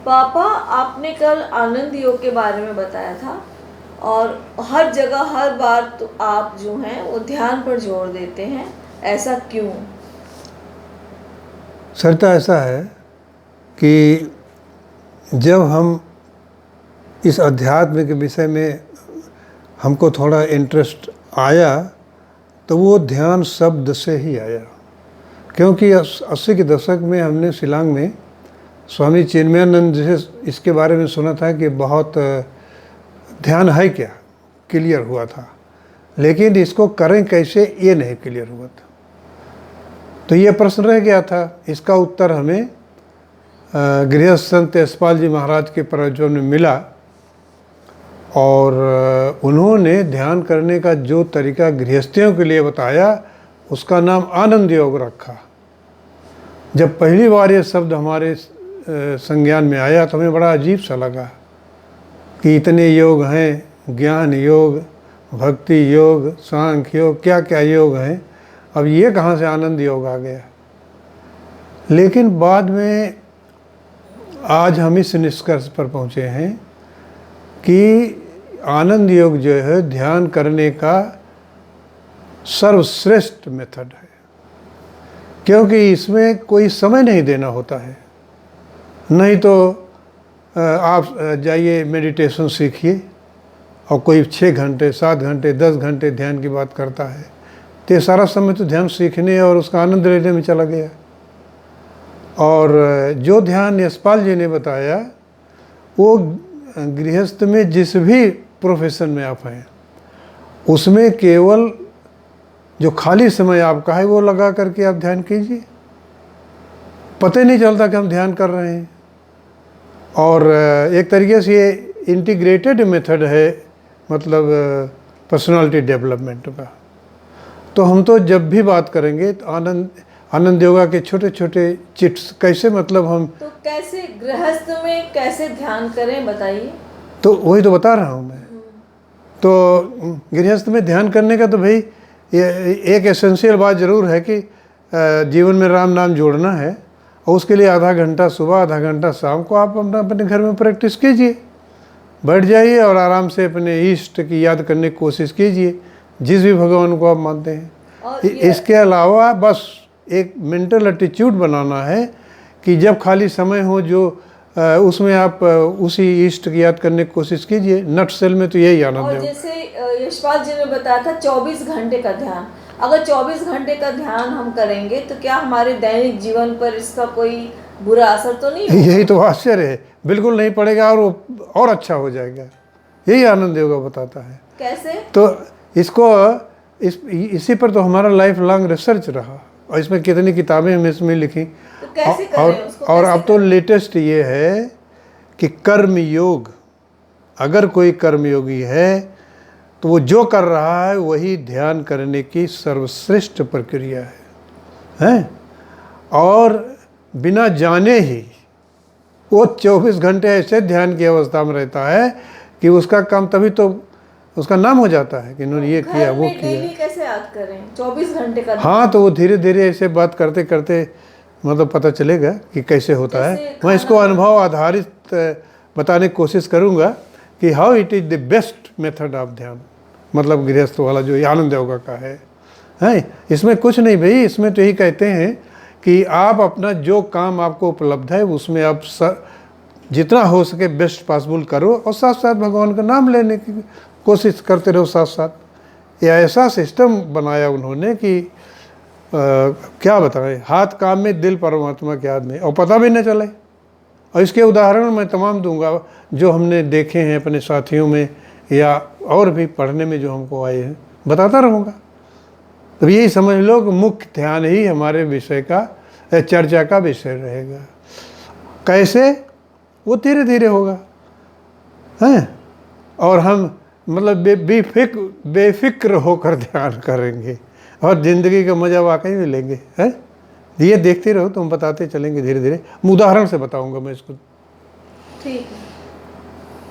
पापा, आपने कल आनंद योग के बारे में बताया था और हर जगह हर बार तो आप जो हैं वो ध्यान पर जोर देते हैं, ऐसा क्यों? सरिता, ऐसा है कि जब हम इस अध्यात्म के विषय में हमको थोड़ा इंटरेस्ट आया तो वो ध्यान शब्द से ही आया, क्योंकि 80 के दशक में हमने शिलांग में स्वामी चिन्मयानंद जी से इसके बारे में सुना था कि बहुत ध्यान है क्या, क्लियर हुआ था, लेकिन इसको करें कैसे ये नहीं क्लियर हुआ था। तो ये प्रश्न रह गया था। इसका उत्तर हमें गृहस्थ संत यशपाल जी महाराज के प्रवचन में मिला और उन्होंने ध्यान करने का जो तरीका गृहस्थियों के लिए बताया उसका नाम आनंद योग रखा। जब पहली बार ये शब्द हमारे संज्ञान में आया तो हमें बड़ा अजीब सा लगा कि इतने योग हैं, ज्ञान योग, भक्ति योग, सांख्य योग, क्या क्या योग हैं, अब ये कहाँ से आनंद योग आ गया। लेकिन बाद में आज हम इस निष्कर्ष पर पहुँचे हैं कि आनंद योग जो है ध्यान करने का सर्वश्रेष्ठ मेथड है, क्योंकि इसमें कोई समय नहीं देना होता है। नहीं तो आप जाइए मेडिटेशन सीखिए और कोई 6 घंटे 7 घंटे 10 घंटे ध्यान की बात करता है, तो सारा समय तो ध्यान सीखने और उसका आनंद लेने में चला गया। और जो ध्यान यशपाल जी ने बताया वो गृहस्थ में जिस भी प्रोफेशन में आप हैं उसमें केवल जो खाली समय आपका है वो लगा करके आप ध्यान कीजिए, पता ही नहीं चलता कि हम ध्यान कर रहे हैं। और एक तरीके से ये इंटीग्रेटेड मेथड है, मतलब पर्सनालिटी डेवलपमेंट का। तो हम तो जब भी बात करेंगे तो आनंद योगा के छोटे छोटे चिट्स कैसे, मतलब हम तो कैसे गृहस्थ में कैसे ध्यान करें बताइए। तो वही तो बता रहा हूँ मैं। तो गृहस्थ में ध्यान करने का तो भाई ये एक एसेंशियल बात ज़रूर है कि जीवन में राम नाम जोड़ना है और उसके लिए आधा घंटा सुबह आधा घंटा शाम को आप अपने घर में प्रैक्टिस कीजिए, बैठ जाइए और आराम से अपने इष्ट की याद करने की कोशिश कीजिए, जिस भी भगवान को आप मानते हैं। इसके अलावा बस एक मेंटल एटीट्यूड बनाना है कि जब खाली समय हो जो उसमें आप उसी इष्ट की याद करने की कोशिश कीजिए। नट सेल में तो यही आनंद है। और जैसे यशपाल जी ने बताया था 24 घंटे का ध्यान, अगर 24 घंटे का ध्यान हम करेंगे तो क्या हमारे दैनिक जीवन पर इसका कोई बुरा असर तो नहीं होगा? यही तो आश्चर्य है, बिल्कुल नहीं पड़ेगा और वो और अच्छा हो जाएगा। यही आनंद योगा बताता है। कैसे? तो इसको इसी पर तो हमारा लाइफ लॉन्ग रिसर्च रहा और इसमें कितनी किताबें हमने इसमें लिखी। तो कैसे करें उसको? और अब तो लेटेस्ट ये है कि कर्म योग, अगर कोई कर्मयोगी है तो वो जो कर रहा है वही ध्यान करने की सर्वश्रेष्ठ प्रक्रिया है? और बिना जाने ही वो 24 घंटे ऐसे ध्यान की अवस्था में रहता है कि उसका काम तभी तो उसका नाम हो जाता है कि इन्होंने ये किया वो किया। कैसे याद करें 24 घंटे का? हाँ, तो वो धीरे धीरे ऐसे बात करते करते मतलब पता चलेगा कि कैसे होता है। मैं इसको अनुभव आधारित बताने की कोशिश करूँगा कि how it is the best method of ध्यान, मतलब गृहस्थ वाला जो आनंद योगा का है। इसमें कुछ नहीं भाई, इसमें तो यही कहते हैं कि आप अपना जो काम आपको उपलब्ध है उसमें आप जितना हो सके बेस्ट पॉसिबल करो और साथ साथ भगवान का नाम लेने की कोशिश करते रहो साथ साथ। यह ऐसा सिस्टम बनाया उन्होंने कि क्या बताएं, हाथ काम में दिल परमात्मा के हाथ में, और पता भी न चले। और इसके उदाहरण मैं तमाम दूंगा जो हमने देखे हैं अपने साथियों में या और भी पढ़ने में जो हमको आए हैं, बताता रहूँगा। तो यही समझ लो कि मुख्य ध्यान ही हमारे विषय का चर्चा का विषय रहेगा। कैसे? वो धीरे धीरे होगा हैं, और हम मतलब बेफिक्र होकर ध्यान करेंगे और ज़िंदगी का मज़ा वाकई में लेंगे। हैं, ये देखते रहो, तुम बताते चलेंगे धीरे धीरे। उदाहरण से बताऊंगा मैं इसको। ठीक है।